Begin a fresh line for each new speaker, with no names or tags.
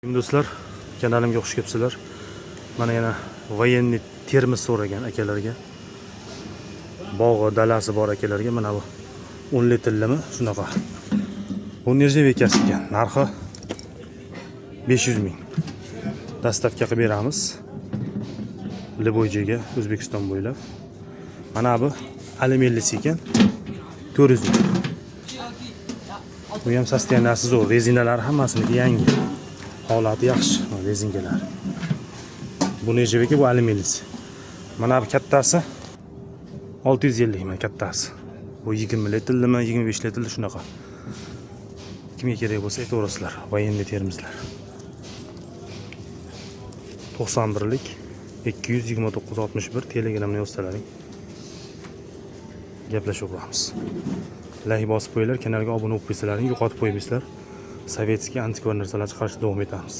Do'stlar, kanalimga xush kelibsizlar. Mana yana voyenniy termiz so'ragan akalarga, bog'i, dalasi bor akalarga mana bu 10 litrlimi shunaqa. Bu nirjavekasi ekan. Narxi 500 ming. Dastavka qilib beramiz. Liboyjiga, O'zbekiston bo'ylab. Mana bu alyuminlisi ekan. 400 ming. Bu ham sosteniyasi zo'r, rezinalari hammasiniki yangi. Holati yaxshi rezinkalar. Bu nirjaveka, bu alyuminlisi. Mana bu kattasi 650 ming kattasi. Bu 20 litrlimi, 25 litrli shunaqa. Kimga kerak bo'lsa aytaverasizlar, voyenniy termizlar. 91lik 22961 Telegramdan yozsalaring. Gaplashib o'ramiz. Like bosib qo'yinglar, kanalga obuna bo'lib qo'ysalaring, yo'qotib qo'ymaysizlar. Sovetskiy antikvar narsalar chiqarishda davom etamiz.